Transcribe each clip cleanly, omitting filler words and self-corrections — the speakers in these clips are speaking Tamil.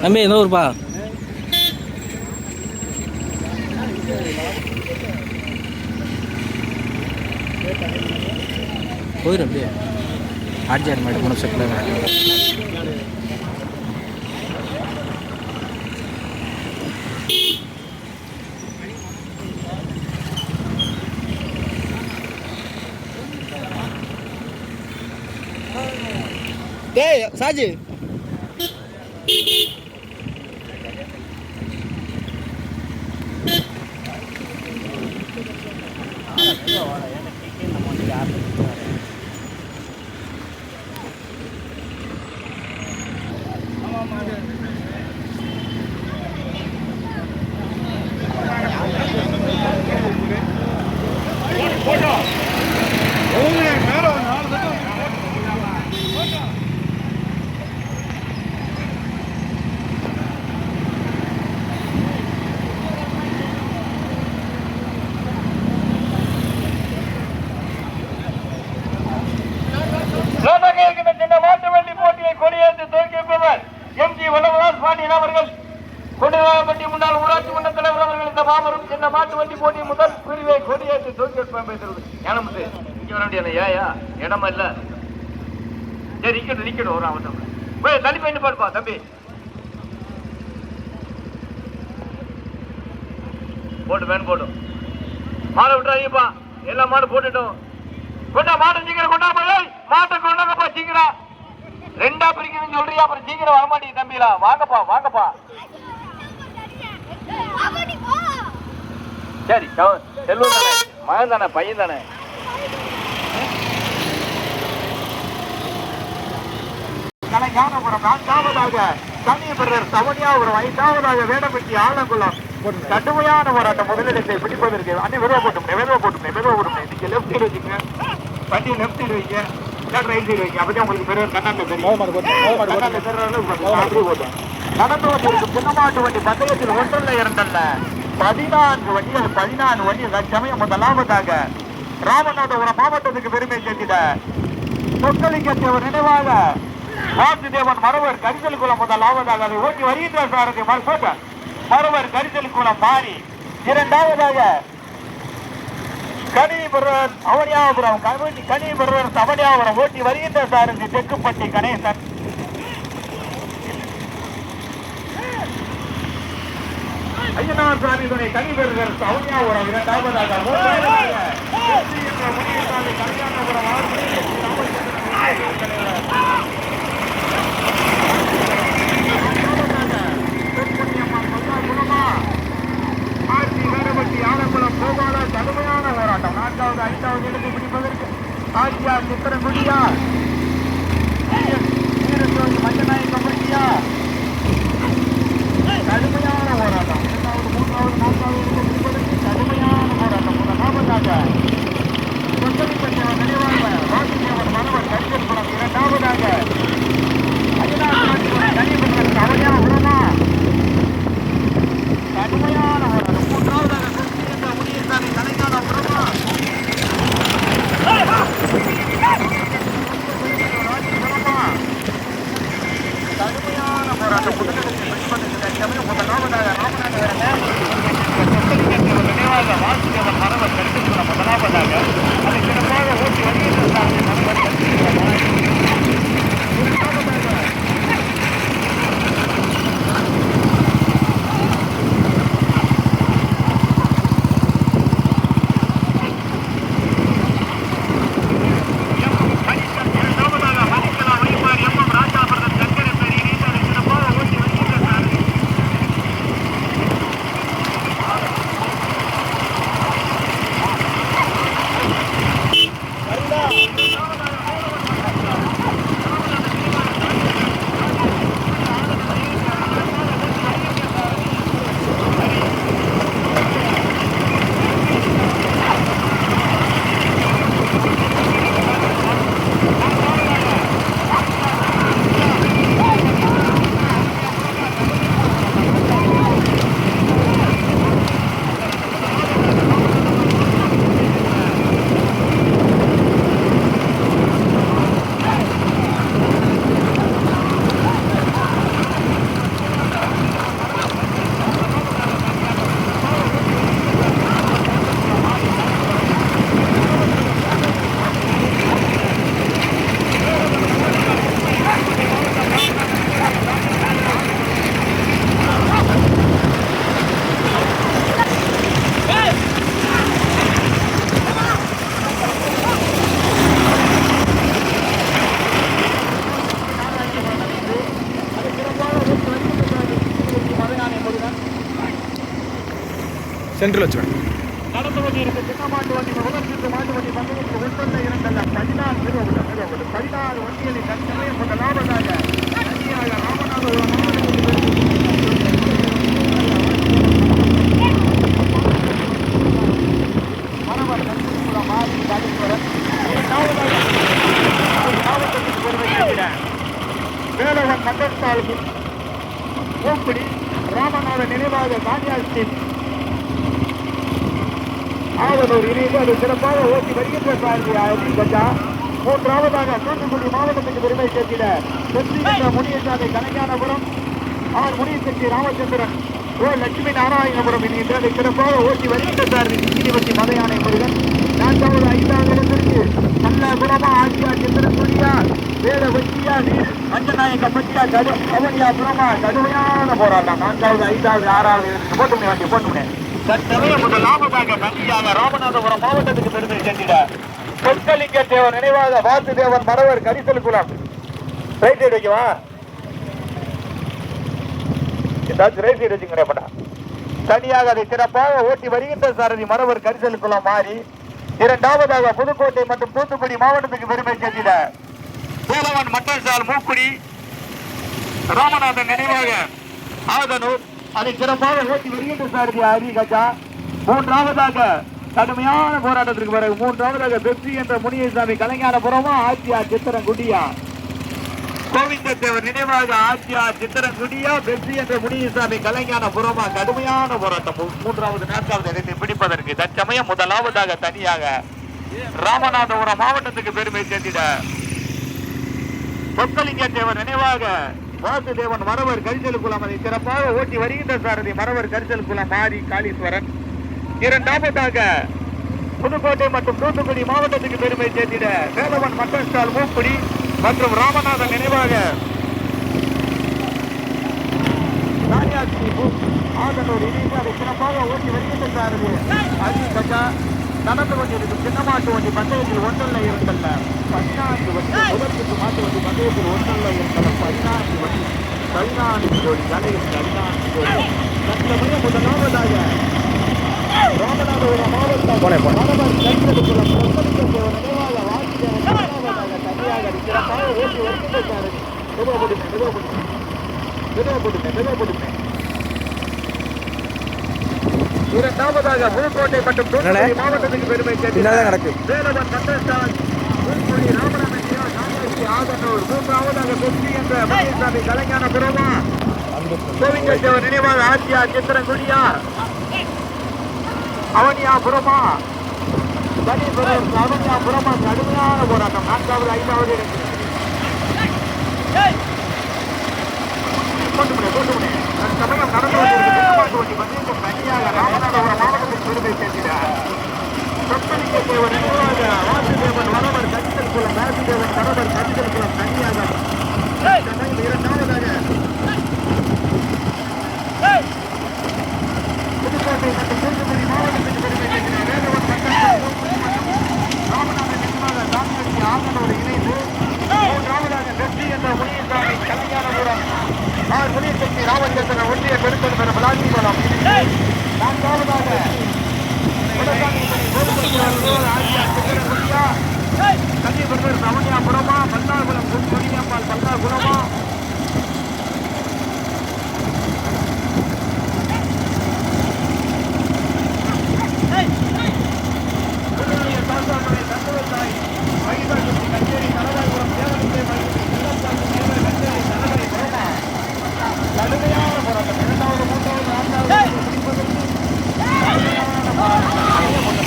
தம்பி என்ன ஊருப்பா? போயிடும் அப்படியே ஆட்சியார் மாடு மூணு செட்டில் டேய் சாஜி முன்னாள் ஊராட்சி மன்ற தலைவர் அவர்கள் இந்த மாபெரும் சின்ன மாட்டு வண்டி போட்டி முதல் பிரிவை கொடியேற்றி தோல்வி இங்க வர முடியாது. ஏயா இடமா இல்ல? சரி நிக்கணும் ஒரு அவசரம் போய் தள்ளி போய் பாருப்பா தம்பி. போட்டு வேன் போட்டும் மாடை விட்டுறாங்கப்பா. எல்லா மாடு போட்டுட்டோம். கொண்டா மாட்டை சீக்கிரம் கொண்டா போய் மாட்டை கொண்டாங்கப்பா சீக்கிரம். ரெண்டா பிரிக்கணும்னு சொல்றியா? அப்புறம் சீக்கிரம் வரமாட்டீங்க தம்பிலா. வாங்கப்பா. சரி செல்வம் தானே, மகன் தானே, பையன் தானே. கலைஞானபுரம் நான்காவதாக சமயபுரர் சவனியாபுரம், ஐந்தாவதாக வேடப்பட்டி ஆலங்குளம். கடுமையான போராட்டம் முதலிடத்தை பிடிப்பதற்கு அன்னை மெதுவா போட்டும் நீங்க லெப்ட் சைடு வச்சுங்க. வண்டி லெப்ட் சைடு வைங்க, ரைட் சைடு வைங்க. அப்பதான் உங்களுக்கு பெரிய கண்ணாண்ட தெரியும். நடந்து வந்திருக்கும் சின்னமாட்டு வண்டி பந்தயத்தில் ஒன்றல்ல இரண்டல்ல 14 வண்டிகள் தற்சமயம் முதலாவதாக ராமநாதபுரம் மாவட்டத்துக்கு பெருமை சேர்த்திட சொக்கலிங்கத்தேவர் நினைவாக வாசுதேவன் மரவர் கரிசல் குளம் முதலாவதாக அதை ஓட்டி வருகின்ற சாரதி மரவர் கரிசல் குளம் மாறி இரண்டாவதாக கனிபுரர் அவனியாபுரம் ஓட்டி வருகின்ற சாரதி தெக்குப்பட்டி கணேசன். ஐயனார் சாமி துணை கனிபெறுவர் சௌனியாபுரம் இரண்டாவதாக வேடப்பட்டி ஆலங்குளம் கோபால கடுமையான போராட்டம். 4வது 5வது இடத்தை பிடிப்பதற்கு ஆசியா சித்திரங்குடியா மஞ்சநாயக்கம் பட்டியா கடுமையான போராட்டம். 2வது 3வது 4வது இடத்தை பிடிப்பதற்கு கடுமையான போராட்டம். முதலாவதாக சொந்தலிப்பட்டியவர் நினைவாக வாசுதேவன் மரவர் கரிசல் குளம். இரண்டாவதாக கனிபெறுவர் அவனியா உரமா கடுமையான போராட்டம். 3வதாக முடியசாமி கலைஞான உரமா கடுமையான போராட்டம். முதலாவதாக ராமநாதபுரம் நினைவாக வாசுதேவன் மரவர் கரிசல் குளம். முதலாவதாக அதை சிறப்பாக ஓட்டி வருகின்ற சென்ட்ரல் வச்சுவேன். நடந்து கொண்டிருக்க சின்ன மாட்டு வண்டி முதல் மாட்டு வண்டி பந்தயத்தில் ஒன்றல்ல இரண்டல்ல 16 வண்டிகளில் தற்சமயம் முதலாவதாக தனியாக ராமநாதபுரம் மாவட்டத்தில் மாறி காட்டீஸ்வரன் மாவட்டத்திற்கு பெருமை சேர்க்கிற வேலவன் மண்டல் மூக்குடி ராமநாத நினைவாக காணியாஸ்டின் ஆவலூர் இணைந்து அது சிறப்பாக ஓட்டி வருகின்ற சாரதி கஜா. மூன்றாவதாக தூத்துக்குடி மாவட்டத்துக்கு பெருமை சேர்த்திட வெற்றி என்ற முனியசாமி கலைஞானபுரம் அவர் முனியசக்தி ராமச்சந்திரன் லட்சுமி நாராயணபுரம் இணைந்து அதை சிறப்பாக ஓட்டி வருகின்ற சாரதி சிங்கிரிவட்டி மலையானை முருகன். 4வது 5வது இடத்திற்கு நல்ல குணமா ஆட்சியா சித்திரக்குடியா வேட வெற்றியா மஞ்சநாயக்க பட்டியா கவனியா குணமா கடுமையான போராட்டம். 4வது 5வது 6வது போட்டுமே வண்டி போட்டுமே தற்சமயம் முதலாவதாக தனியாக ராமநாதபுரம் மாவட்டத்துக்கு பெருமை சேர்த்திட சொற்கலிங்க தேவர் நினைவாக வாசுதேவன் மரவர் கரிசல் குளம். ரைட் சைடு வைக்கவா? ஏதாச்சும் ரைட் சைடு வச்சுக்கிறேன். தனியாக அதை சிறப்பாக ஓட்டி வருகின்ற சாரதி மரவர் கரிசல் குளம் மாறி. இரண்டாவதாக புதுக்கோட்டை மற்றும் தூத்துக்குடி மாவட்டத்துக்கு பெருமை சேர்த்திட வேலவன் மட்டல் மூக்குடி ராமநாதன் நினைவாக ஆதனூர் அதை சிறப்பாக ஓட்டி வருகின்ற சாரதி ஹரி கஜா. மூன்றாவதாக கடுமையான போராட்டத்திற்கு பிறகு மூன்றாவதாக வெற்றி என்ற முனியசாமி கலைஞானபுரமா ஆட்சியார் சித்திரங்குடியா கோவிந்த தேவர் நினைவாக ஆட்சியார் சித்திரங்குடியா வெற்றி என்ற முனியசாமி கலைஞானபுரமா கடுமையான போராட்டம். 3வது 4வது இடத்தை பிடிப்பதற்கு தற்சமயம் முதலாவதாக தனியாக ராமநாதபுரம் மாவட்டத்துக்கு பெருமை சேர்த்திட சொற்கலிங்க தேவர் நினைவாக வாசுதேவன் மரவர் கரிசல் குளம் அதை சிறப்பாக ஓட்டி வருகின்ற சாரதி மரவர் கரிசல் குளம் மாறி காளீஸ்வரன். இரண்டாவதாக புதுக்கோட்டை மற்றும் தூத்துக்குடி மாவட்டத்துக்கு பெருமை சேர்த்திட வேலவன் மட்டல் மூக்குடி மற்றும் ராமநாதன் நினைவாக ஆதனூர் இணைந்து அதை சிறப்பாக ஓட்டி வருகின்ற சாரதி ஹரி கஜா. நடந்து கொண்டிருக்கும் சின்ன மாட்டு வண்டி பந்தயத்தில் ஒன்றல்ல இரண்டல்ல 14 வண்டி முதற்கு மாட்டு வண்டி பந்தயத்தில் ஒன்றல்ல இரண்டல்ல 14 ஜோடி தலையில் 14 ஜோடி. தற்சமயம் முதலாவதாக ராமநாதபுரம் மாவட்டம் மரவர் கைத்தெடுக்குள்ள நினைவாக வாசுதேவன் முதலாவதாக தனியாக சிறப்பாக ஓட்டி வருகின்ற சாரதி இரண்டாவதாக புதுக்கோட்டை மற்றும் தூத்துக்குடி மாவட்டத்துக்கு பெருமை சேர்த்து வேலவன் மண்டல் மூக்குடி ராமநாதன் ஆதனூர். மூன்றாவதாக வெற்றி என்ற முனியசாமி கலைஞானபுரமா கோவிந்த தேவர் நினைவாக ஆட்சியார் சித்திரங்குடியா அவனியாபுரமா அவனியாபுரமா கடுமையான போராட்டம். 4வது 5வது இடத்தில் சமயம் நடந்து கொண்டிருக்கும் தனியாக ராமநாதபுரம் மாவட்டத்தில் பெருமை சேர்க்கிறார் சொற்கலிங்க தேவர் நினைவாக வாசுதேவன் மரவர் கரிசல் குளம் வாசுதேவன் மரவர் கரிசல் குளம் தனியாக இரண்டாவதாக புதுக்கோட்டை மற்றும் தூத்துக்குடி மாவட்டத்துக்கு பெருமை சேர்க்கிறார் வேலவன் ராமநாதன் நினைவாக தாமிரத்தி ஆதனோடு இணைந்து. மூன்றாவதாக வெற்றி என்ற முனியசாமி கலைஞானபுரம் முனியசக்தி ராமச்சந்திரன் ஒன்றிய பெருந்தல் பெறும் விளாசிபலம். 4வதாக கன்னிபெருமர் ரமணியாபுரமா பல்லாகுளம் கொடியம்பால் பல்லாகுளமா கச்சேரி தலைவாய்புரம் தேவனுடைய கடுமையான போராட்டம். 2வது 3வது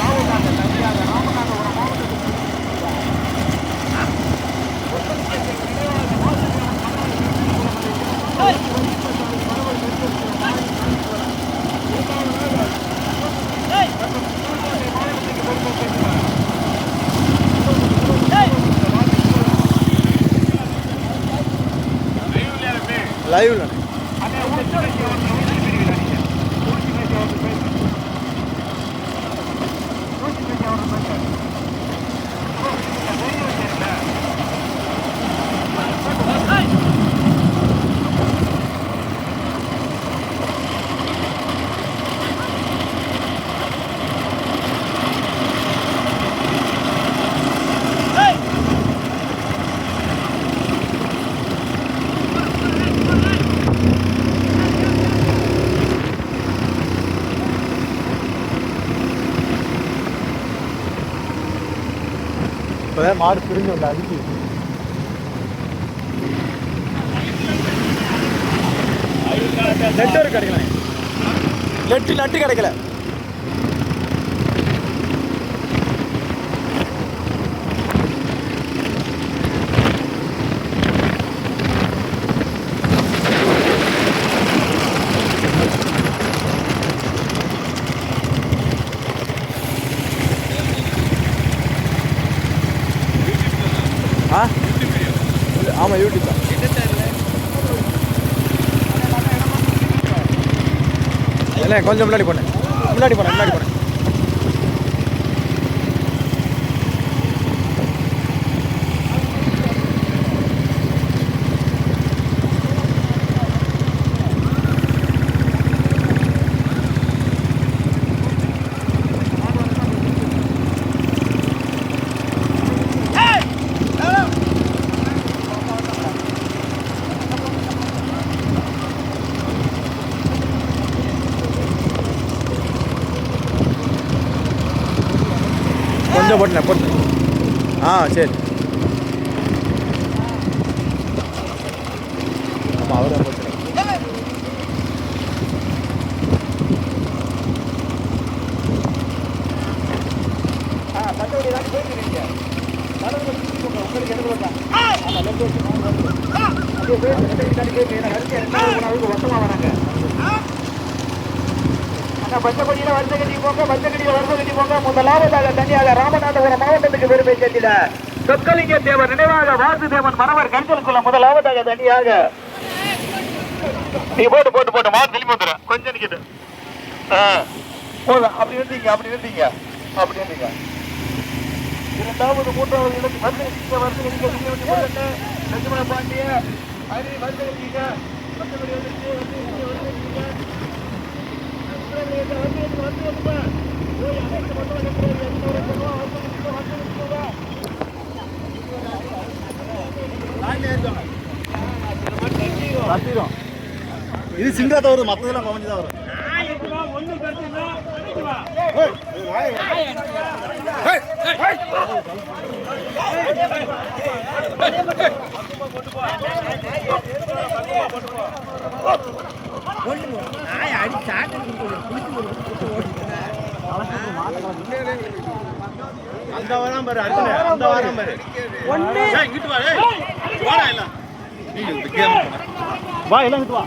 4வது தனியாக ராமநாதபுரம் மாவட்டத்தில் லைவ்ல போகாத, மாடு பிரிஞ்சு வந்து அடிச்சு. நெட்வொர்க் கிடைக்கல, நெட்டு கிடைக்கல. ஆமாம், யூடியூப் தான். இல்லை, கொஞ்சம் முன்னாடி போனேன். கொஞ்சம் போட்டேன். சரி. ஆமாம், அவரை போட்டேன். மற்றபடி ஏதாவது போயிருக்கீங்க உங்களுக்கு எனக்கு வசமாக வராங்க. பச்சைப்படியில வருஷ கட்டி போங்க. முதலாவதாக தனியாக ராமநாதபுரம் மாவட்டத்துக்கு பெருமை சேர்த்திட சொக்கலிங்க தேவர் நினைவாக வாசுதேவன் மணவர் கண்களுக்குள்ள முதலாவதாக தனியாக. நீ போட்டு மாடு திரும்பி வந்துடுற கொஞ்சம் நிக்கிட்டு. அப்படி இருந்தீங்க. இரண்டாவது மூன்றாவது இடத்து லட்சுமண பாண்டிய வருஷ இது சிங்கா தான் வரும், மற்றதெல்லாம் கவனிச்சு தான் வரும். அந்த வாரம் பாரு, அந்த வாரம் பாரு. வா எல்லாம் வா.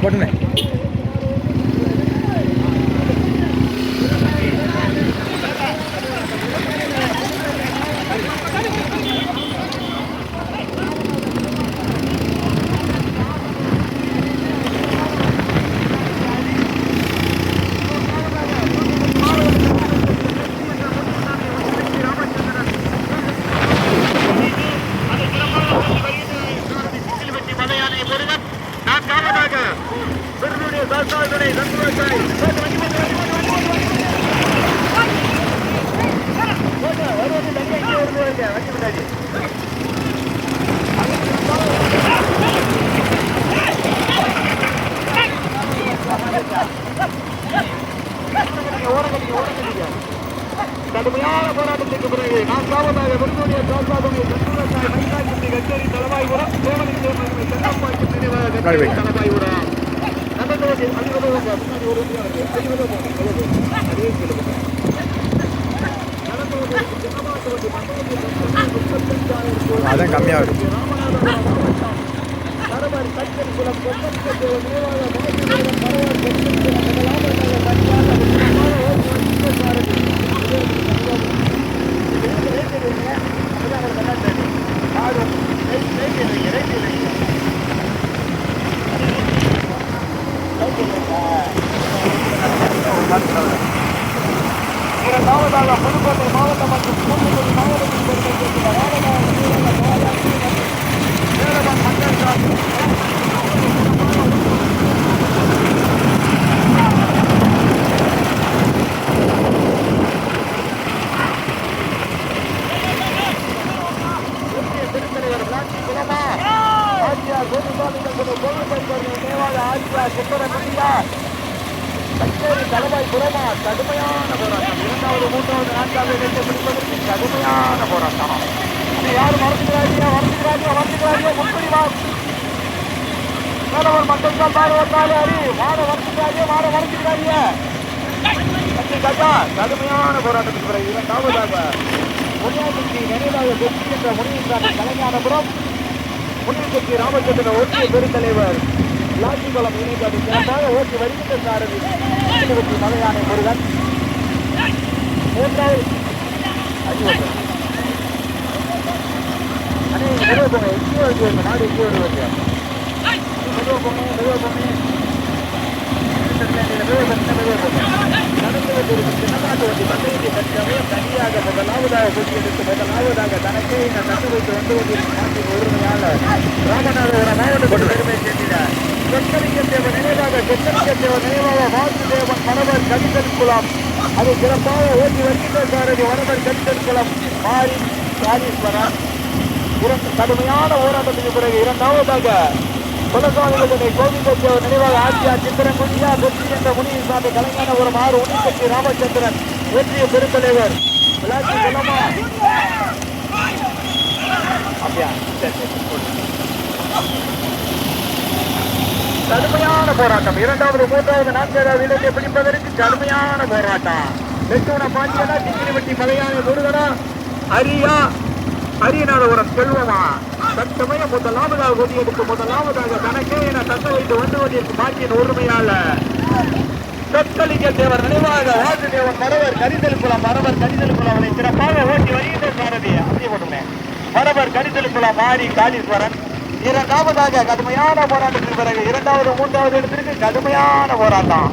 போட்டுனே கடுமையான போராட்டத்திற்கு பிறகு நான்காவதாக விருதுடைய சாசாதனை கச்சேரி தலைவாய்புரம் சென்னப்பாய்க்கு நினைவாக தலைவாய்புரம் அதான் கம்மியாக இருக்கு. ஆசியா சித்திரகுடியா கச்சேரி தலவாய் புறமா கடுமையான போராட்டம். இரண்டாவது மூன்றாவது நான்காவது இடத்தை பிடிப்பதற்கு கடுமையான போராட்டம். இது யாரு வருந்துகிறாரியா முன்படி வா ஒரு மட்டும்தான் பாரு வந்தாலே அறி மாட வருந்துகிறாரியா கடுமையான போராட்டத்துக்கு பிறகு இரண்டாவதாக முனியாசக்தி நினைவாக வெற்றி என்ற முனியசாமி கலைஞானபுரம் முனியசக்தி ராமச்சந்திரன் ஒன்றிய பெருந்தலைவர் லாட்சிகுளம் இணைந்து சிறப்பாக ஓட்டி வருகின்ற சாரதி மலையானை முருகன் மூன்றாவது நாடு எங்கே வருவது தனியாக முதலாவதாக கொண்டியெடுத்து முதலாவதாக தனக்கே தட்டு வைத்து வந்து கொண்டிருக்கும் உரிமையாளர் ராமநாதபுரம் மாவட்டத்தில் பெருமை சேர்க்கிறார். சொற்கலிங்கத்தேவன் நினைவாக வாசுதேவன் மரபர் கடிதல் குளம் அதை சிறப்பாக ஓட்டி வருகின்ற சாரதி மரபர் கடிதல் குளம் மாறி காளீஸ்வரன் கடுமையான போராட்டத்துக்கு பிறகு இரண்டாவதாக குலசாமிகளுடைய கோவிந்தேவன் நினைவாக ஆட்சியா சித்திரங்குடியா வெற்றி என்ற முனியசாமி கலைஞானபுரம் ஆறு உனிசக்தி ராமச்சந்திரன் ஒன்றிய பெருந்தலைவர் விளாசி சொல்லமா அப்படியா கடுமையான போராட்டம். இரண்டாவது மூன்றாவது நான்காவது இடத்தை பிடிப்பதற்கு கடுமையான போராட்டம். வெட்டுவன பாண்டியனா திங்கிரிவட்டி மலையானை முருகனா அரியநாதபுரம் செல்வமா தற்சமயம் முதலாவதாக கொடியெடுத்து முதலாவதாக தனக்கே என தக்க வைத்து வந்து கொண்டிருக்கும் மாற்றியின் உரிமையாளர் சொற்கலிங்க தேவர் நினைவாக வாசுதேவன் மரவர் கரிதல் குளம் அவனை சிறப்பாக ஓட்டி வருகின்ற சாரதி அப்படியே போட்டுமே மரவர் கரிதல் குளம் மாறி காளீஸ்வரன் இரண்டாவதாக கடுமையான போராட்டத்திற்கு பிறகு இரண்டாவது மூன்றாவது இடத்திற்கு கடுமையான போராட்டம்.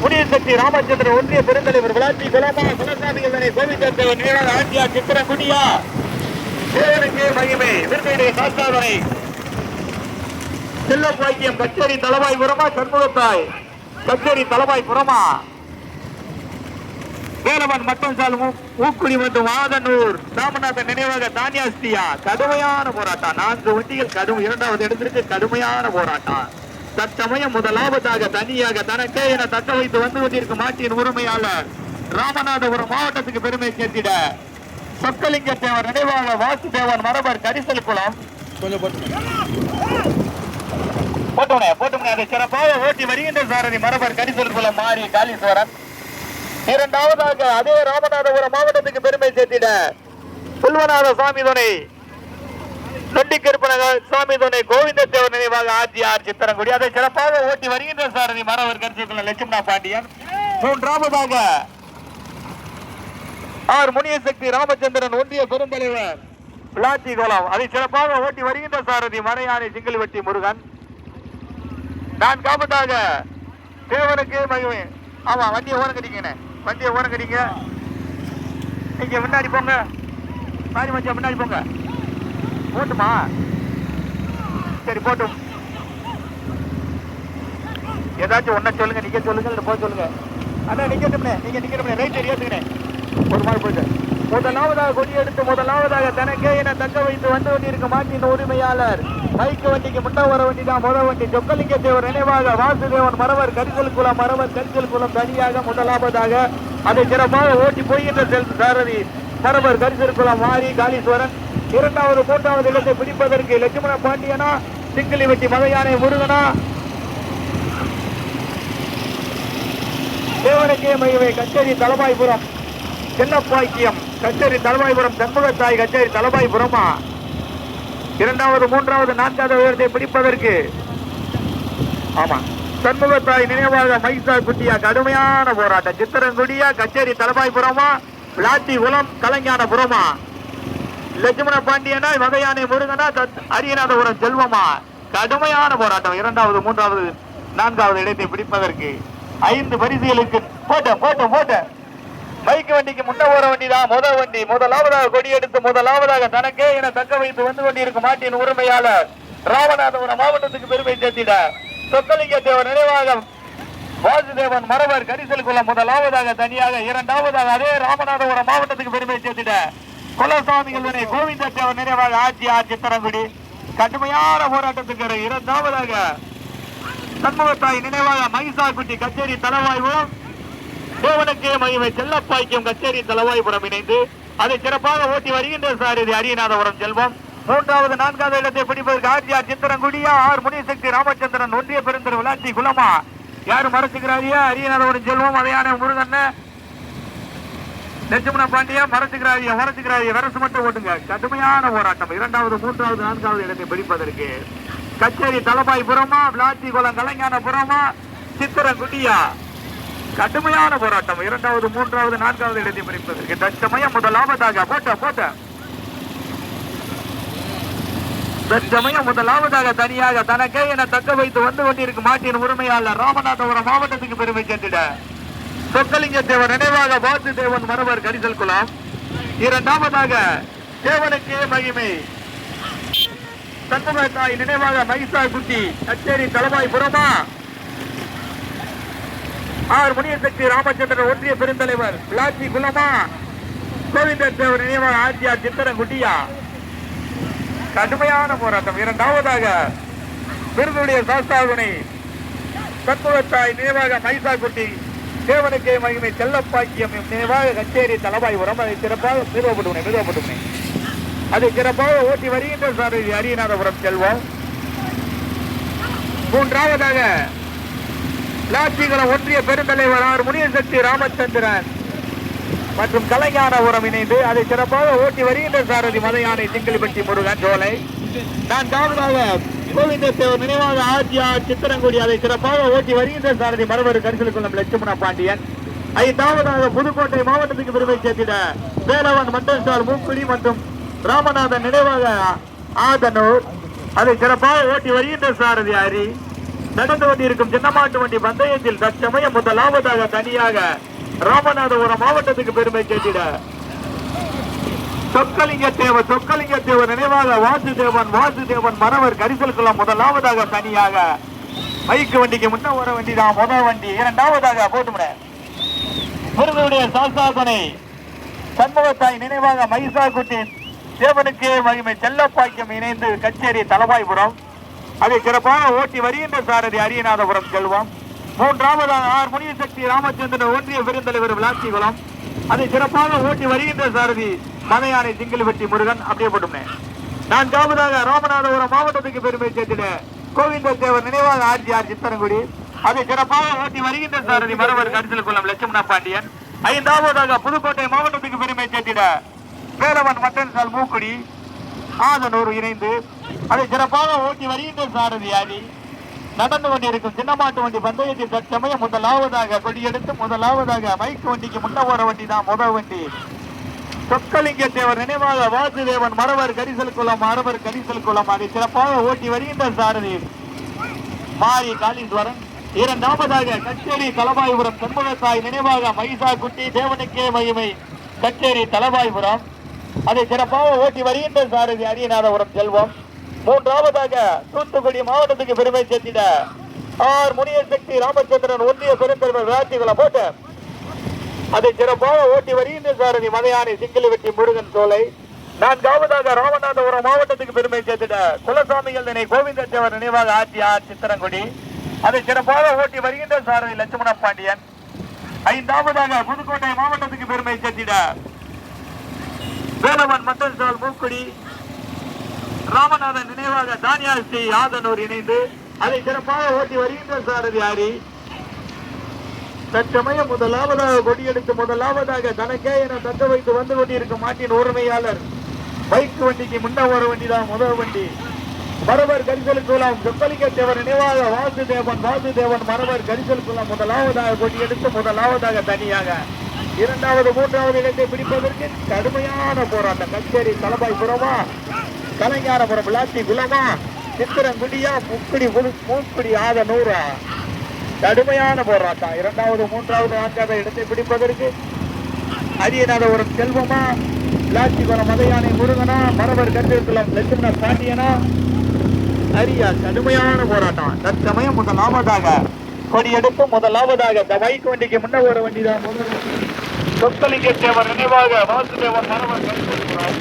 முனியசக்தி ராமச்சந்திரன் ஒன்றிய பெருந்தலைவர் விளாச்சி குலமா குலசாமிகள் கோவிந்தேவன் நினைவாக ஆட்சியா சித்திரங்குடியா தேவனுக்கு மகிமை விருதுடைய சாஸ்தாவனை செல்ல பாக்கியம் கச்சேரி தலவாய் புறமா சண்முகத்தாய் கச்சேரி தலவாய் புறமா வேலவன் மட்டன்சால் ஊக்குடி மற்றும் வாதனூர் ராமநாதன் நினைவாக தானியாஸ்தியா கடுமையான போராட்டம். 4 வண்டிகள் இரண்டாவது இடத்திற்கு கடுமையான போராட்டம். தற்சமயம் முதலாவதாக தனியாக தனக்கே என தக்க வைத்து வந்து கொண்டிருக்கும் மாட்டியின் உரிமையாளர் ராமநாதபுரம் மாவட்டத்துக்கு பெருமை சேர்த்திட சொற்கலிங்க தேவர் நினைவாக வாசுதேவன் மரபர் கரிசல் குளம் போட்டோனே அதை சிறப்பாக ஓட்டி வருகின்ற சாரதி மரபர் கரிசல் குளம் மாறி காளீஸ்வரன். இரண்டாவதாக அதே ராமநாதபுரம் மாவட்டத்துக்கு பெருமை சேர்த்திட புல்வநாத சாமி துணை நொண்டிக்கருப்பன சுவாமி துணை கோவிந்தேவன் நினைவாக ஆட்சியார் சித்திரங்குடி அதை சிறப்பாக ஓட்டி வருகின்ற சாரதி மரவர் கரிசல் குளம் லட்சுமணா பாண்டியன். மூன்றாவதாக ஆர் முனியசக்தி ராமச்சந்திரன் ஒன்றிய பெருந்தலைவர் விளாச்சி கோலம் அதை சிறப்பாக ஓட்டி வருகின்ற சாரதி மறையானை சிங்கிள்வெட்டி முருகன். நான்காவதாக தேவனுக்கு மகிமை. ஆமா வண்டியை ஓரம் கட்டிங்க நீங்க முன்னாடி போங்க மாறி மச்சா முன்னாடி போங்க போட்டுமா சரி போட்டும் ஏதாச்சும் ஒன்ன சொல்லுங்க நீங்க சொல்லுங்க போய் சொல்லுங்க அண்ணா நீங்க ரைட் ஏத்துக்கிறேன் ஒரு மாதிரி போயிட்டு முதலாவதாக கொடியெடுத்து முதலாவதாக தனக்கே என தக்க வைத்து வந்து கொண்டிருக்கும் மாட்டின் உரிமையாளர் பைக்கு வண்டிக்கு முன்ன வர வண்டி தான் முதல் வண்டி சொக்கலிங்க தேவர் நினைவாக வாசுதேவன் மரவர் கரிசல் குளம் தனியாக முதலாவதாக அதை சிறப்பாக ஓட்டி போகின்ற சாரதி மரவர் கரிசல் குளம் மாறி காளீஸ்வரன். இரண்டாவது மூன்றாவது இடத்தை பிடிப்பதற்கு லட்சுமண பாண்டியனா சிங்கிளி வெட்டி மலையானை முருகனா தேவனுக்கே மகிமை கச்சேரி தலபாய்புரம் செல்லப்பாக்கியம் கச்சேரி தலபாய்புரம் சண்முகத்தாய் கச்சேரி தலபாய்புரமா இரண்டாவது மூன்றாவது நான்காவது இடத்தை பிடிப்பதற்கு ஆமா சண்முகத்தாய் நினைவாக மைசார் குட்டியா கடுமையான போராட்டம். சித்திரங்குடியா கச்சேரி தலபாய்புரமா விளாச்சி குளம் கலைஞானபுரமா லட்சுமண பாண்டியனா வகையானை முருகனா அரியநாதபுரம் செல்வமா கடுமையான போராட்டம். இரண்டாவது மூன்றாவது நான்காவது இடத்தை பிடிப்பதற்கு 5 பரிசுகளுக்கு போட்ட பைக் வண்டிக்கு முன்ன போற வண்டிதான் முதல் வண்டி முதலாவதாக கொடியெடுத்து முதலாவதாக தனக்கே என தக்க வைத்து வந்து கொண்டிருக்கும் மாட்டின் உரிமையாளர் ராமநாதபுரம் மாவட்டத்துக்கு பெருமை சேர்த்திட சொக்கலிங்க தேவர் நினைவாக வாசுதேவன் மரவர் கரிசல் குளம் முதலாவதாக தனியாக இரண்டாவதாக அதே ராமநாதபுரம் மாவட்டத்துக்கு பெருமை சேர்த்திட குலசாமிகள் கோவிந்தேவன் நினைவாக ஆட்சியார் சித்திரங்குடி கடுமையான போராட்டத்துக்கு இரண்டாவதாக சண்முகத்தாய் நினைவாக மகிசாக்குட்டி கச்சேரி தலவாய்புரம் தேவனுக்கே மகிமை செல்லப்பாய்க்கும் கச்சேரி தலவாய்புரம் இணைந்து அதை சிறப்பாக ஓட்டி வருகின்ற சாரதி அரியநாதபுரம் செல்வம். மூன்றாவது நான்காவது இடத்தை பிடிப்பதற்கு ஆர்ஜிஆர் சித்திரங்குடியா ஆர் முனிசக்தி ராமச்சந்திரன் ஒன்றிய பெருந்தர் விளாச்சி குலமா யாரு மறைச்சுக்கிறாரியா அரியநாதபுரம் செல்வம் அதையான முருகன் லட்சுமண பாண்டியா மறைச்சுக்கிறாரியா வரசு மட்டும் ஓட்டுங்க. கடுமையான போராட்டம் இரண்டாவது மூன்றாவது நான்காவது இடத்தை பிடிப்பதற்கு கச்சேரி தலபாய்புரமா விளாச்சி குளம் கலைஞானபுரமா சித்திரங்குடியா கடுமையான போராட்டம் இரண்டாவது மூன்றாவது நான்காவது இடத்தை பிடிப்பதற்கு தற்சமயம் முதலாவதாக முதலாவதாக தனியாக தனக்கே என தக்க வைத்து வந்து கொண்டிருக்கும் மாட்டின் உரிமையாளர் ராமநாதபுரம் மாவட்டத்துக்கு பெருமை சேர்த்திட சொக்கலிங்க தேவர் நினைவாக வாசு தேவன் மரவர் கரிசல் குளம். இரண்டாவதாக தேவனுக்கே மகிமை சண்முகத்தாய் நினைவாக மகிசாக்குட்டி கச்சேரி தலவாய்புரமா ஆர் முனியசக்தி ராமச்சந்திரன் ஒன்றிய பெருந்தலைவர் விளாச்சி குலமா கோவிந்தர் தேவர் நினைவாக ஆர்ஜிஆர் சித்திரங்குட்டியா கடுமையான போராட்டம். இரண்டாவதாக விருதுடைய சாஸ்தாகுனை சண்முகத்தாய் நினைவாக மைசாக்குட்டி தேவனுக்கே மகிமை செல்லப்பாக்கியம் நினைவாக கச்சேரி தலவாய்புரம் அதை சிறப்பாக மிருகப்பட்டுமே அதை சிறப்பாக ஓட்டி வருகின்ற சாரதி அரியநாதபுரம் செல்வம். மூன்றாவதாக லாட்சிகுளம் ஒன்றிய பெருந்தலைவர் ஆர் முனியசக்தி ராமச்சந்திரன் மற்றும் கலைஞானபுரம் இணைந்து அதை சிறப்பாக ஓட்டி வருகின்ற சாரதி மதையானை திங்களிப்பட்டி முருகன் ஜோலை. நான்காவதாக கோவிந்தத்தேவர் நினைவாக ஆர்ஜிஆர் சித்திரங்குடி அதை சிறப்பாக ஓட்டி வருகின்ற சாரதி மரவர் கரிசலுக்குளம் லட்சுமண பாண்டியன். ஐந்தாவதாக புதுக்கோட்டை மாவட்டத்துக்கு பெருமை சேர்த்திட வேலவன் மண்டல் மூக்குடி மற்றும் ராமநாதன் நினைவாக ஆதனூர் அதை சிறப்பாக ஓட்டி வருகின்ற சாரதி ஹரி. நடந்து கொண்டிருக்கும் சின்னமாட்டு வண்டி பந்தயத்தில் தற்சமயம் முதலாவதாக தனியாக ராமநாதபுரம் மாவட்டத்துக்கு பெருமை சேர்த்திட சொக்கலிங்க தேவர் நினைவாக வாசுதேவன் மரவர் கரிசல் குளம் முதலாவதாக தனியாக பைக்கு வண்டிக்கு முன்ன வர வண்டி தான் முதல் வண்டி. இரண்டாவதாக போட்டுமுட முருகனுடைய சாஸ்தாபனை சண்முகத்தாய் நினைவாக மகிசாக்குட்டி தேவனுக்கே மகிமை செல்லப்பாக்கியம் இணைந்து கச்சேரி தலவாய்புரம் அதை சிறப்பாக ஓட்டி வருகின்ற சாரதி அரியநாதபுரம் செல்வம். மூன்றாவதாக ஆர் முனியசக்தி ராமச்சந்திரன் ஒன்றிய பெருந்தலைவர் விளாச்சி குளம் அதை சிறப்பாக ஓட்டி வருகின்ற சாரதி மதையானை திங்களிப்பட்டி முருகன் அப்படியே போட்டுமே. நான்காவதாக ராமநாதபுரம் மாவட்டத்துக்கு பெருமை சேர்த்திட கோவிந்த தேவர் நினைவாக ஆர்ஜிஆர் சித்திரங்குடி அதை சிறப்பாக ஓட்டி வருகின்ற சாரதி மரவர் கரிசல் குளம் லட்சுமண பாண்டியன். ஐந்தாவதாக புதுக்கோட்டை மாவட்டத்துக்கு பெருமை சேர்த்திட வேலவன் மட்டன் மூக்குடி ஆதனூர் இணைந்து அதை சிறப்பாக ஓட்டி வருகின்ற சாரதி ஆதி. நடந்து கொண்டிருக்கும் சின்னமாட்டு வண்டி பந்தயத்தில் தற்சமயம் முதலாவதாக கொடியெடுத்து முதலாவதாக மைக்கு வண்டிக்கு முன்ன போற வண்டி தான் முதல் வண்டி. சொக்கலிங்க தேவர் நினைவாக வாசுதேவன் மரவர் கரிசல் குளம் அதை சிறப்பாக ஓட்டி வருகின்ற சாரதி மாரி காளீஸ்வரன். இரண்டாவதாக கச்சேரி தலவாய்புரம் சண்முகத்தாய் நினைவாக மகிசாக்குட்டி தேவனுக்கே மகிமை கச்சேரி தலவாய்புரம் அதை சிறப்பாக ஓட்டி வருகின்ற சாரதி அரியநாதபுரம் செல்வம். மூன்றாவதாக தூத்துக்குடி மாவட்டத்துக்கு பெருமை சேர்த்திட ஆர் முனியசக்தி ராமச்சந்திரன் ஒன்றிய பெருந்தலைவர் விளாச்சிகுளம் போட்டு அதை சிறப்பாக ஓட்டி வருகின்ற சாரதி மதையானை திங்களிப்பட்டி முருகன் சோலை. நான்காவதாக ராமநாதபுரம் மாவட்டத்துக்கு பெருமை சேர்த்திட குலசாமிகள் நினை கோவிந்தத்தேவர் நினைவாக ஆர்ஜிஆர் சித்திரங்குடி அதை சிறப்பாக ஓட்டி வருகின்ற சாரதி லட்சுமண பாண்டியன். ஐந்தாவதாக புதுக்கோட்டை மாவட்டத்துக்கு பெருமை சேர்த்திட வேலவன் மண்டல் மூக்குடி ராமநாதன் நினைவாக தானியா ஸ்ரீ ஆதனூர் இணைந்து அதை சிறப்பாக ஓட்டி வருகின்ற சாரதி ஹரி. தற்சமயம் முதலாவதாக கொடியெடுத்து முதலாவதாக தனக்கே என தக்க வைத்து வந்து கொண்டிருக்கும் மாட்டின் உரிமையாளர் பைக்கு வண்டிக்கு முன்ன ஒரு வண்டி தான் முதல் வண்டி. மரவர் கரிசல் குளம் சொக்கலிங்க தேவர் நினைவாக வாசுதேவன் மரவர் கரிசல் குளம் முதலாவதாக கொடியெடுத்து முதலாவதாக தனியாக இரண்டாவது மூன்றாவது இடத்தை பிடிப்பதற்கு கடுமையான போராட்டம். கச்சேரி தலவாய்புரமா கலைஞானபுரம் விளாச்சி குலமா சித்திரங்குடியா மூக்குடி ஆதனூரா கடுமையான போராட்டம். இரண்டாவது மூன்றாவது நான்காவது இடத்தை பிடிப்பதற்கு அரியநாதபுரம் செல்வமா விளாச்சிபுரம் மதையானை முருகனா மரவர் கரிசல் லட்சுமண பாண்டியனா அரியா கடுமையான போராட்டம். தற்சமயம் முதலாவதாக கொடியெடுத்து முதலாவதாக பைக் வண்டிக்கு முன்ன ஒரு வண்டி தான் முதல் சொக்கலிங்க தேவர் நினைவாக வாசுதேவன் மரவர் கரிசல் குளம்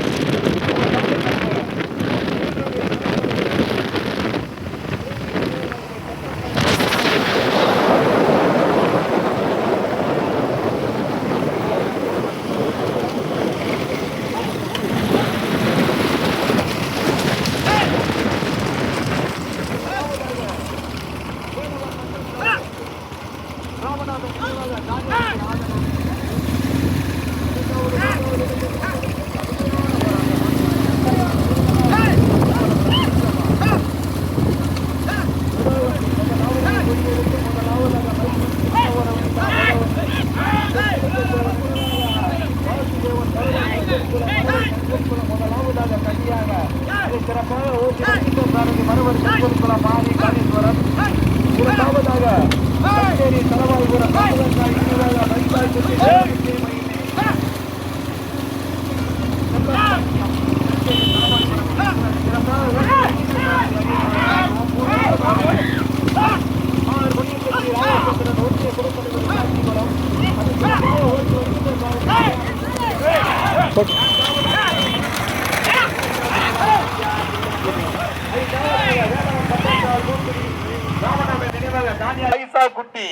தாத்தா குட்டி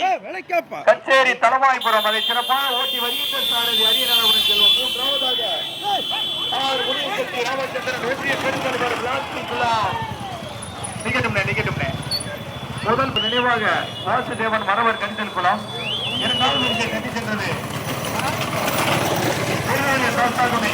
கச்சேரி தலவாய்புரம் அதை சிறப்பாக ஓட்டி வருகின்ற சாரதி அரியநாதபுரம் செல்வம். மூன்றாவதாக ஆர் முனியசக்தி ராமச்சந்திரன் ஒன்றிய பெருந்தலைவர் நிகழ்த்தும்னே முதல் நினைவாக வாசுதேவன் மரவர் கணிதல் குளம் இரண்டாவது இங்கே கட்டி சென்றது தாத்தாகுமே